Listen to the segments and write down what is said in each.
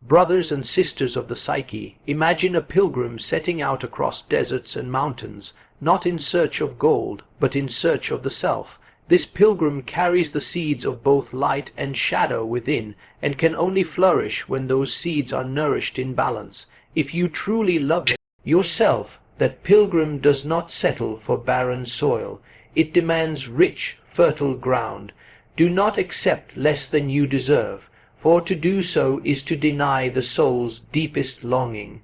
Brothers and sisters of the psyche, imagine a pilgrim setting out across deserts and mountains, not in search of gold, but in search of the self. This pilgrim carries the seeds of both light and shadow within, and can only flourish when those seeds are nourished in balance. If you truly love yourself, that pilgrim does not settle for barren soil. It demands rich, fertile ground. Do not accept less than you deserve, for to do so is to deny the soul's deepest longing.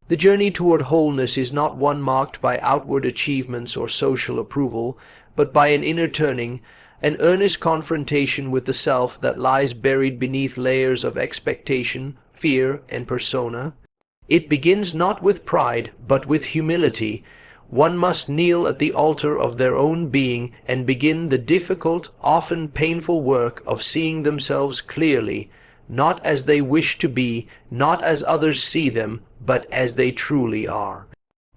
The journey toward wholeness is not one marked by outward achievements or social approval, but by an inner turning, an earnest confrontation with the self that lies buried beneath layers of expectation, fear, and persona. It begins not with pride, but with humility. One must kneel at the altar of their own being and begin the difficult, often painful work of seeing themselves clearly, not as they wish to be, not as others see them, but as they truly are.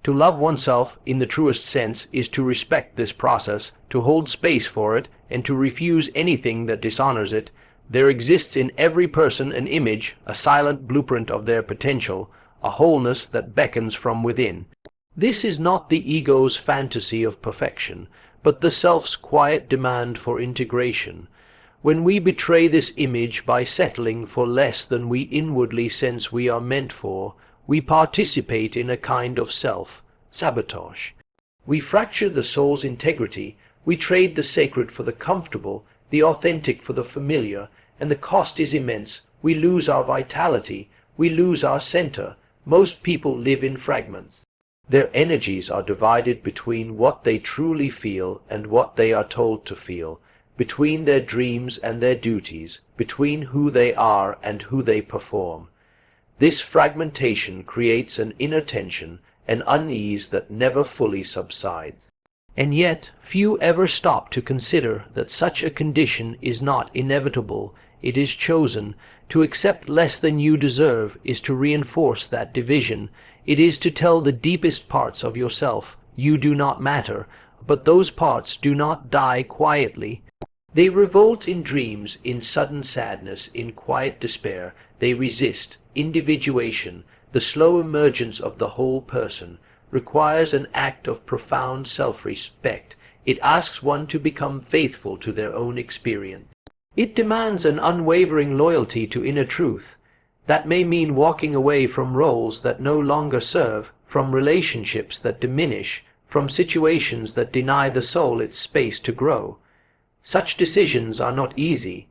To love oneself in the truest sense is to respect this process, to hold space for it, and to refuse anything that dishonors it. There exists in every person an image, a silent blueprint of their potential, a wholeness that beckons from within. This is not the ego's fantasy of perfection, but the self's quiet demand for integration. When we betray this image by settling for less than we inwardly sense we are meant for, we participate in a kind of self-sabotage. We fracture the soul's integrity, we trade the sacred for the comfortable, the authentic for the familiar, and the cost is immense. We lose our vitality, we lose our center. Most people live in fragments. Their energies are divided between what they truly feel and what they are told to feel, between their dreams and their duties, between who they are and who they perform. This fragmentation creates an inner tension, an unease that never fully subsides. And yet few ever stop to consider that such a condition is not inevitable, it is chosen. To accept less than you deserve is to reinforce that division. It is to tell the deepest parts of yourself, you do not matter, but those parts do not die quietly. They revolt in dreams, in sudden sadness, in quiet despair. They resist. Individuation, the slow emergence of the whole person, requires an act of profound self-respect. It asks one to become faithful to their own experience. It demands an unwavering loyalty to inner truth. That may mean walking away from roles that no longer serve, from relationships that diminish, from situations that deny the soul its space to grow. Such decisions are not easy.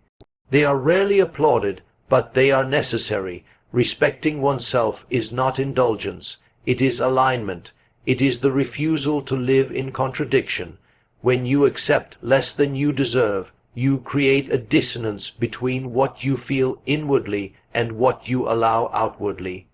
They are rarely applauded, but they are necessary. Respecting oneself is not indulgence, it is alignment. It is the refusal to live in contradiction. When you accept less than you deserve, you create a dissonance between what you feel inwardly and what you allow outwardly.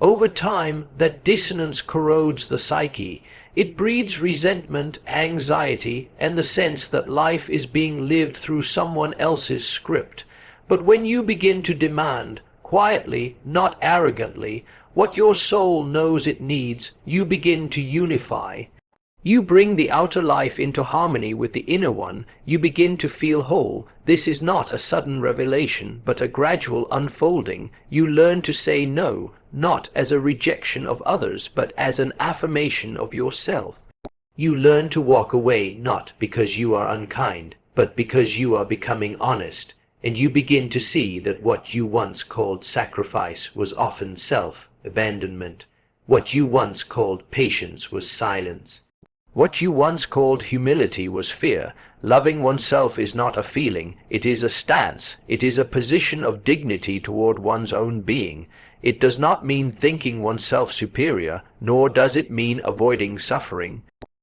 Over time, that dissonance corrodes the psyche. It breeds resentment, anxiety, and the sense that life is being lived through someone else's script. But when you begin to demand, quietly, not arrogantly, what your soul knows it needs, you begin to unify. You bring the outer life into harmony with the inner one. You begin to feel whole. This is not a sudden revelation, but a gradual unfolding. You learn to say no, not as a rejection of others, but as an affirmation of yourself. You learn to walk away not because you are unkind, but because you are becoming honest, and you begin to see that what you once called sacrifice was often self-abandonment. What you once called patience was silence. What you once called humility was fear. Loving oneself is not a feeling, it is a stance, it is a position of dignity toward one's own being. It does not mean thinking oneself superior, nor does it mean avoiding suffering.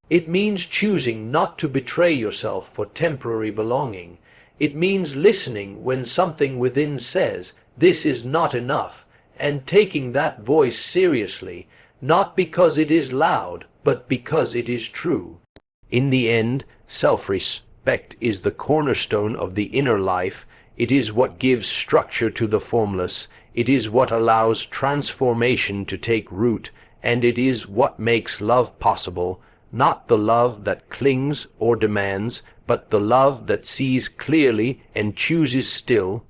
It means choosing not to betray yourself for temporary belonging. It means listening when something within says, "This is not enough," and taking that voice seriously, not because it is loud, but because it is true. In the end, self-respect is the cornerstone of the inner life. It is what gives structure to the formless. It is what allows transformation to take root, and it is what makes love possible, not the love that clings or demands, but the love that sees clearly and chooses still.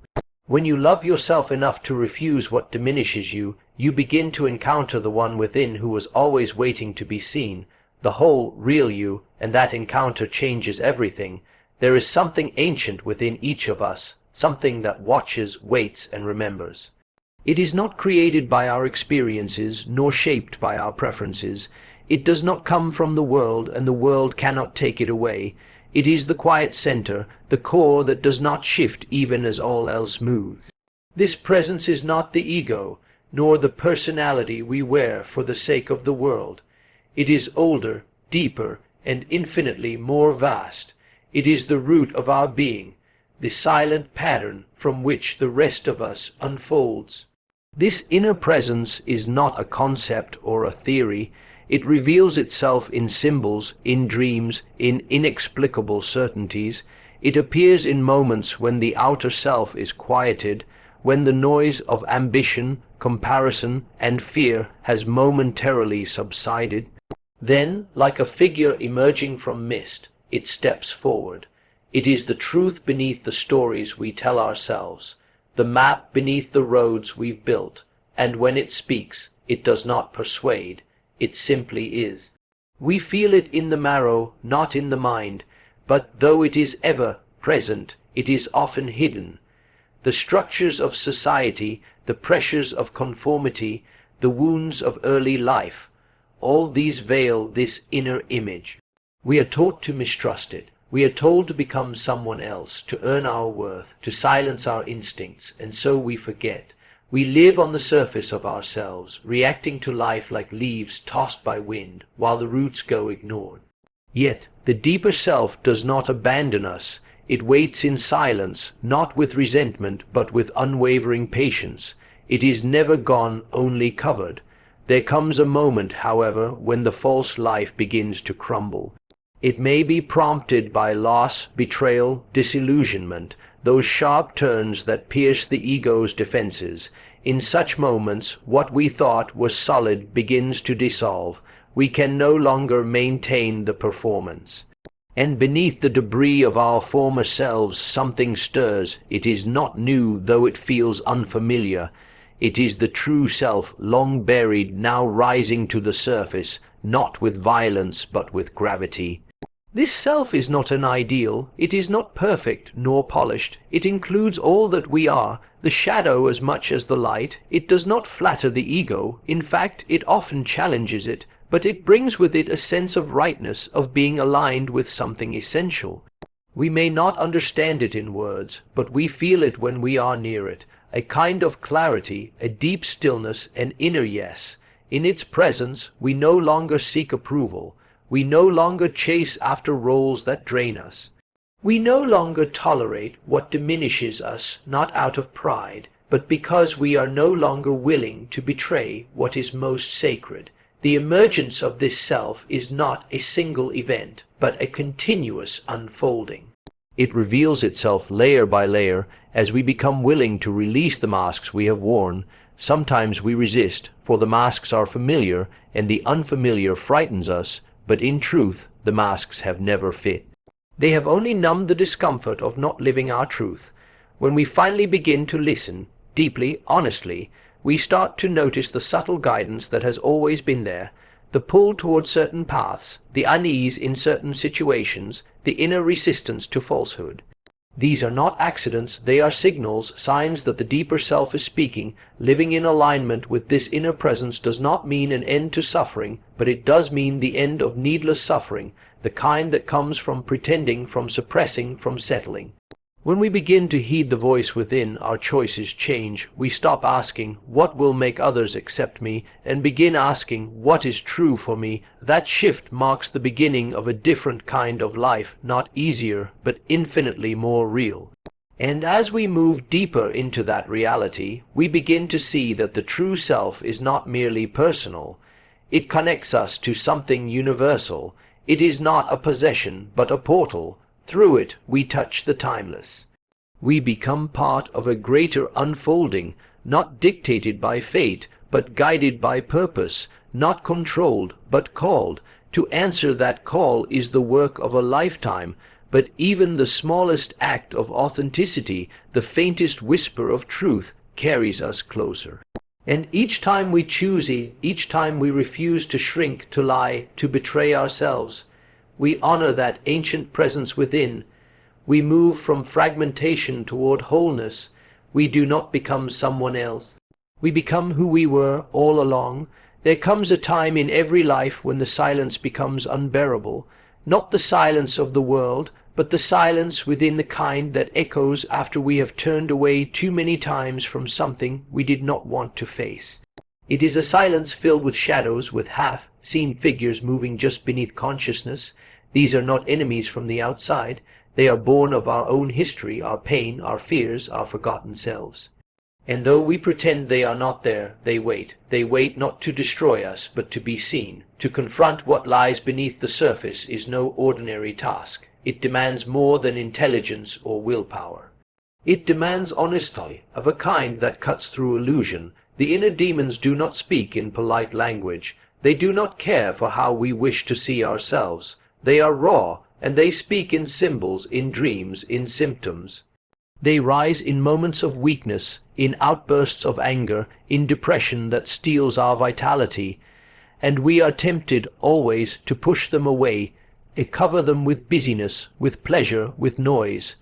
When you love yourself enough to refuse what diminishes you, you begin to encounter the one within who was always waiting to be seen, the whole, real you, and that encounter changes everything. There is something ancient within each of us, something that watches, waits, and remembers. It is not created by our experiences, nor shaped by our preferences. It does not come from the world, and the world cannot take it away. It is the quiet center, the core that does not shift even as all else moves. This presence is not the ego, nor the personality we wear for the sake of the world. It is older, deeper, and infinitely more vast. It is the root of our being, the silent pattern from which the rest of us unfolds. This inner presence is not a concept or a theory. It reveals itself in symbols, in dreams, in inexplicable certainties. It appears in moments when the outer self is quieted, when the noise of ambition, comparison, and fear has momentarily subsided. Then, like a figure emerging from mist, it steps forward. It is the truth beneath the stories we tell ourselves, the map beneath the roads we've built, and when it speaks, it does not persuade. It simply is. We feel it in the marrow, not in the mind, but though it is ever present, it is often hidden. The structures of society, the pressures of conformity, the wounds of early life, all these veil this inner image. We are taught to mistrust it. We are told to become someone else, to earn our worth, to silence our instincts, and so we forget. We live on the surface of ourselves, reacting to life like leaves tossed by wind, while the roots go ignored. Yet the deeper self does not abandon us. It waits in silence, not with resentment, but with unwavering patience. It is never gone, only covered. There comes a moment, however, when the false life begins to crumble. It may be prompted by loss, betrayal, disillusionment, those sharp turns that pierce the ego's defenses. In such moments, what we thought was solid begins to dissolve. We can no longer maintain the performance. And beneath the debris of our former selves something stirs. It is not new, though it feels unfamiliar. It is the true self, long buried, now rising to the surface, not with violence but with gravity. This self is not an ideal. It is not perfect nor polished. It includes all that we are, the shadow as much as the light. It does not flatter the ego. In fact, it often challenges it, but it brings with it a sense of rightness, of being aligned with something essential. We may not understand it in words, but we feel it when we are near it, a kind of clarity, a deep stillness, an inner yes. In its presence we no longer seek approval. We no longer chase after roles that drain us. We no longer tolerate what diminishes us, not out of pride, but because we are no longer willing to betray what is most sacred. The emergence of this self is not a single event, but a continuous unfolding. It reveals itself layer by layer as we become willing to release the masks we have worn. Sometimes we resist, for the masks are familiar, and the unfamiliar frightens us, but in truth the masks have never fit. They have only numbed the discomfort of not living our truth. When we finally begin to listen, deeply, honestly, we start to notice the subtle guidance that has always been there, the pull towards certain paths, the unease in certain situations, the inner resistance to falsehood. These are not accidents, they are signals, signs that the deeper self is speaking. Living in alignment with this inner presence does not mean an end to suffering, but it does mean the end of needless suffering, the kind that comes from pretending, from suppressing, from settling. When we begin to heed the voice within, our choices change. We stop asking, what will make others accept me, and begin asking, what is true for me. That shift marks the beginning of a different kind of life, not easier, but infinitely more real. And as we move deeper into that reality, we begin to see that the true self is not merely personal. It connects us to something universal. It is not a possession, but a portal. Through it we touch the timeless. We become part of a greater unfolding, not dictated by fate, but guided by purpose, not controlled, but called. To answer that call is the work of a lifetime, But even the smallest act of authenticity, the faintest whisper of truth, carries us closer. And each time we choose it, each time we refuse to shrink, to lie, to betray ourselves, we honor that ancient presence within. We move from fragmentation toward wholeness. We do not become someone else. We become who we were all along. There comes a time in every life when the silence becomes unbearable, not the silence of the world, but the silence within, the kind that echoes after we have turned away too many times from something we did not want to face. It is a silence filled with shadows, with half-seen figures moving just beneath consciousness. These are not enemies from the outside. They are born of our own history, our pain, our fears, our forgotten selves. And though we pretend they are not there, they wait. They wait not to destroy us, but to be seen. To confront what lies beneath the surface is no ordinary task. It demands more than intelligence or willpower. It demands honesty, of a kind that cuts through illusion. The inner demons do not speak in polite language. They do not care for how we wish to see ourselves. They are raw, and they speak in symbols, in dreams, in symptoms. They rise in moments of weakness, in outbursts of anger, in depression that steals our vitality, and we are tempted always to push them away, cover them with busyness, with pleasure, with noise.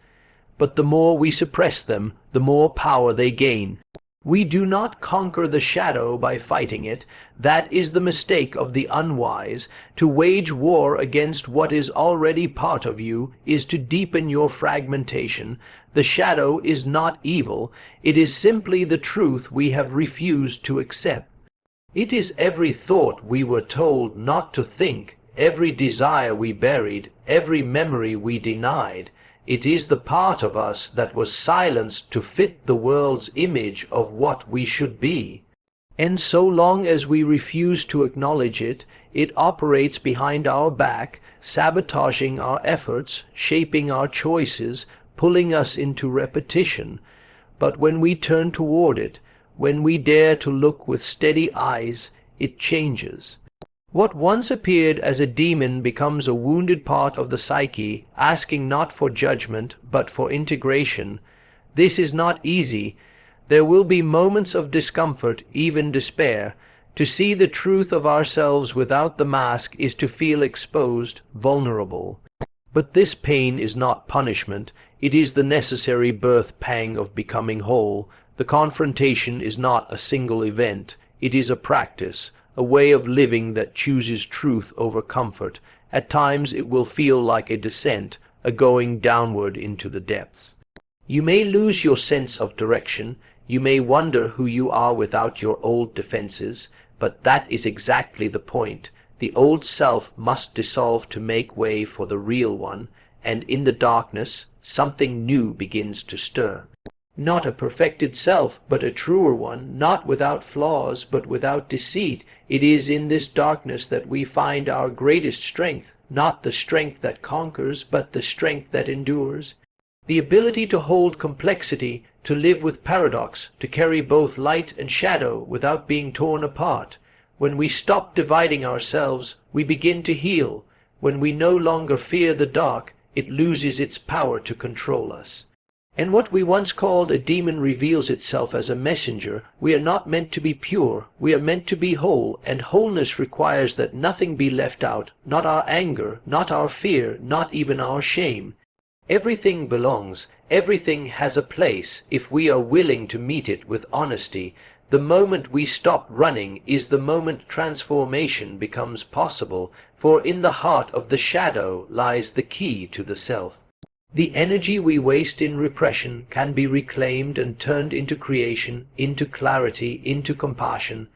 But the more we suppress them, the more power they gain. We do not conquer the shadow by fighting it. That is the mistake of the unwise. To wage war against what is already part of you is to deepen your fragmentation. The shadow is not evil. It is simply the truth we have refused to accept. It is every thought we were told not to think, every desire we buried, every memory we denied. It is the part of us that was silenced to fit the world's image of what we should be. And so long as we refuse to acknowledge it, it operates behind our back, sabotaging our efforts, shaping our choices, pulling us into repetition. But when we turn toward it, when we dare to look with steady eyes, it changes. What once appeared as a demon becomes a wounded part of the psyche, asking not for judgment, but for integration. This is not easy. There will be moments of discomfort, even despair. To see the truth of ourselves without the mask is to feel exposed, vulnerable. But this pain is not punishment. It is the necessary birth pang of becoming whole. The confrontation is not a single event. It is a practice, a way of living that chooses truth over comfort. At times it will feel like a descent, a going downward into the depths. You may lose your sense of direction. You may wonder who you are without your old defenses, but that is exactly the point. The old self must dissolve to make way for the real one, and in the darkness something new begins to stir. Not a perfected self, but a truer one, not without flaws, but without deceit. It is in this darkness that we find our greatest strength, not the strength that conquers, but the strength that endures. The ability to hold complexity, to live with paradox, to carry both light and shadow without being torn apart. When we stop dividing ourselves, we begin to heal. When we no longer fear the dark, it loses its power to control us. And what we once called a demon reveals itself as a messenger. We are not meant to be pure. We are meant to be whole, and wholeness requires that nothing be left out, not our anger, not our fear, not even our shame. Everything belongs. Everything has a place if we are willing to meet it with honesty. The moment we stop running is the moment transformation becomes possible, for in the heart of the shadow lies the key to the self. The energy we waste in repression can be reclaimed and turned into creation, into clarity, into compassion.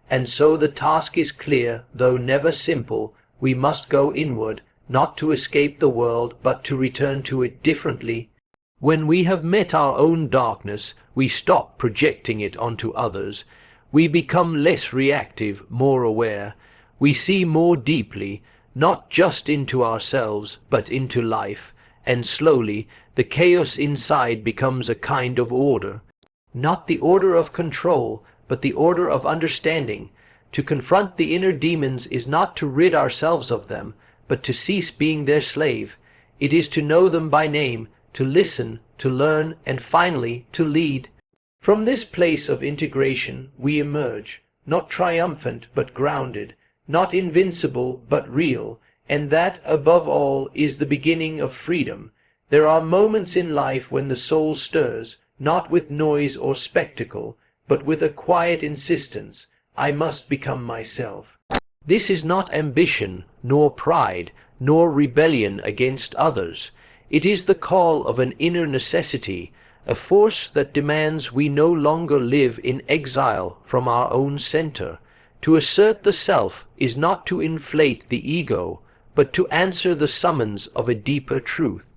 And so the task is clear, though never simple. We must go inward, not to escape the world, but to return to it differently. When we have met our own darkness, we stop projecting it onto others. We become less reactive, more aware. We see more deeply, not just into ourselves, but into life. And slowly the chaos inside becomes a kind of order. Not the order of control, but the order of understanding. To confront the inner demons is not to rid ourselves of them, but to cease being their slave. It is to know them by name, to listen, to learn, and finally to lead. From this place of integration we emerge, not triumphant but grounded, not invincible but real, and that, above all, is the beginning of freedom. There are moments in life when the soul stirs, not with noise or spectacle, but with a quiet insistence, I must become myself. This is not ambition, nor pride, nor rebellion against others. It is the call of an inner necessity, a force that demands we no longer live in exile from our own center. To assert the self is not to inflate the ego, but to answer the summons of a deeper truth.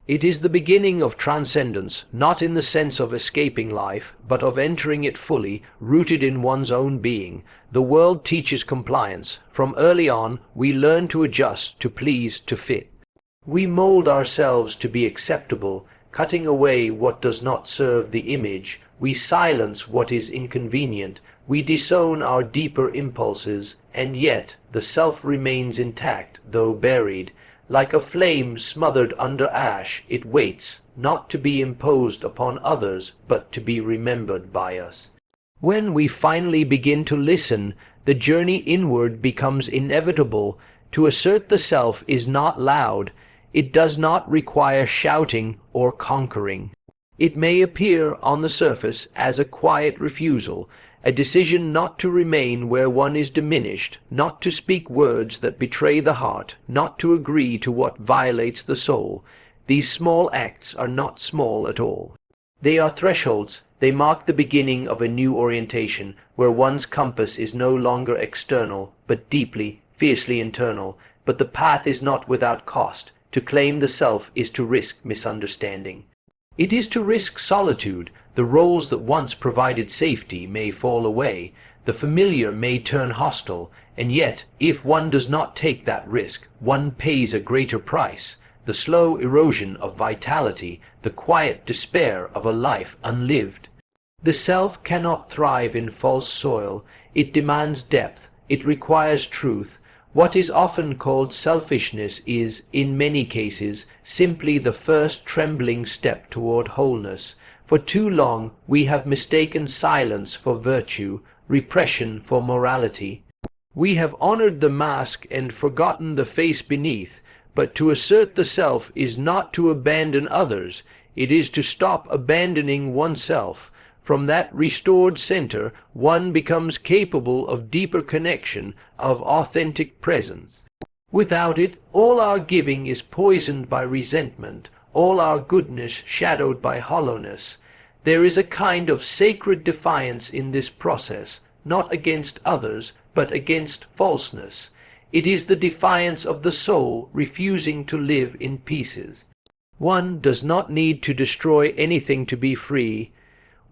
It is the beginning of transcendence, not in the sense of escaping life, but of entering it fully, rooted in one's own being. The world teaches compliance. From early on, we learn to adjust, to please, to fit. We mold ourselves to be acceptable, cutting away what does not serve the image. We silence what is inconvenient. We disown our deeper impulses, and yet the self remains intact, though buried. Like a flame smothered under ash, it waits, not to be imposed upon others, but to be remembered by us. When we finally begin to listen, the journey inward becomes inevitable. To assert the self is not loud. It does not require shouting or conquering. It may appear on the surface as a quiet refusal, a decision not to remain where one is diminished, not to speak words that betray the heart, not to agree to what violates the soul. These small acts are not small at all. They are thresholds. They mark the beginning of a new orientation, where one's compass is no longer external, but deeply, fiercely internal. But the path is not without cost. To claim the self is to risk misunderstanding. It is to risk solitude. The roles that once provided safety may fall away. The familiar may turn hostile. And yet, if one does not take that risk, one pays a greater price. The slow erosion of vitality, the quiet despair of a life unlived. The self cannot thrive in false soil. It demands depth. It requires truth. What is often called selfishness is, in many cases, simply the first trembling step toward wholeness. For too long we have mistaken silence for virtue, repression for morality. We have honored the mask and forgotten the face beneath. But to assert the self is not to abandon others. It is to stop abandoning oneself. From that restored center, one becomes capable of deeper connection, of authentic presence. Without it, all our giving is poisoned by resentment, all our goodness shadowed by hollowness. There is a kind of sacred defiance in this process, not against others, but against falseness. It is the defiance of the soul refusing to live in pieces. One does not need to destroy anything to be free.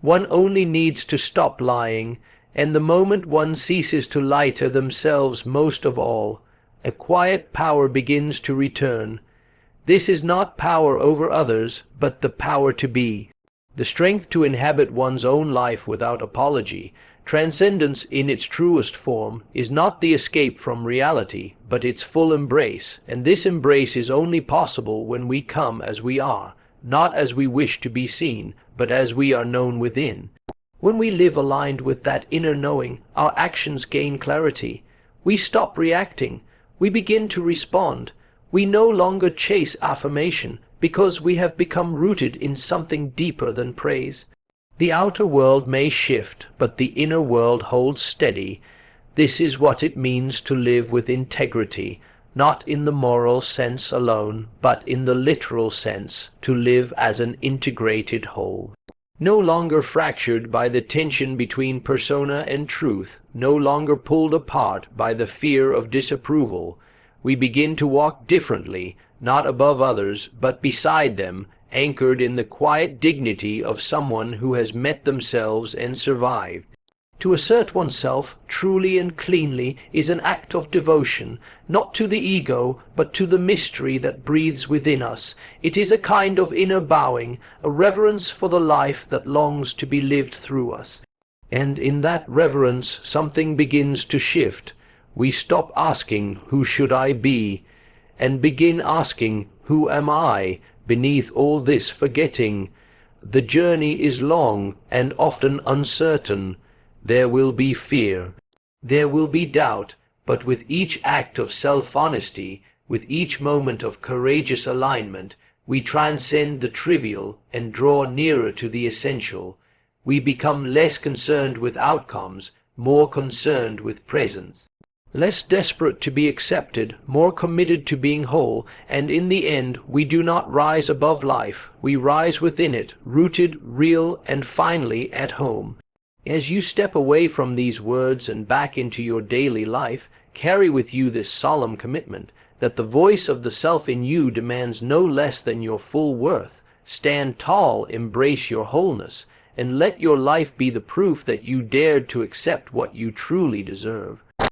One only needs to stop lying, and the moment one ceases to lie to themselves most of all, a quiet power begins to return. This is not power over others, but the power to be. The strength to inhabit one's own life without apology. Transcendence in its truest form is not the escape from reality, but its full embrace, and this embrace is only possible when we come as we are, not as we wish to be seen, but as we are known within. When we live aligned with that inner knowing, our actions gain clarity. We stop reacting. We begin to respond. We no longer chase affirmation, because we have become rooted in something deeper than praise. The outer world may shift, but the inner world holds steady. This is what it means to live with integrity, not in the moral sense alone, but in the literal sense, to live as an integrated whole. No longer fractured by the tension between persona and truth, no longer pulled apart by the fear of disapproval. We begin to walk differently, not above others, but beside them, anchored in the quiet dignity of someone who has met themselves and survived. To assert oneself truly and cleanly is an act of devotion, not to the ego, but to the mystery that breathes within us. It is a kind of inner bowing, a reverence for the life that longs to be lived through us. And in that reverence something begins to shift. We stop asking, "Who should I be?" and begin asking, "Who am I?" beneath all this forgetting. The journey is long and often uncertain. There will be fear, there will be doubt, but with each act of self-honesty, with each moment of courageous alignment, we transcend the trivial and draw nearer to the essential. We become less concerned with outcomes, more concerned with presence, less desperate to be accepted, more committed to being whole, and in the end we do not rise above life, we rise within it, rooted, real, and finally at home. As you step away from these words and back into your daily life, carry with you this solemn commitment that the voice of the self in you demands no less than your full worth. Stand tall, embrace your wholeness, and let your life be the proof that you dared to accept what you truly deserve.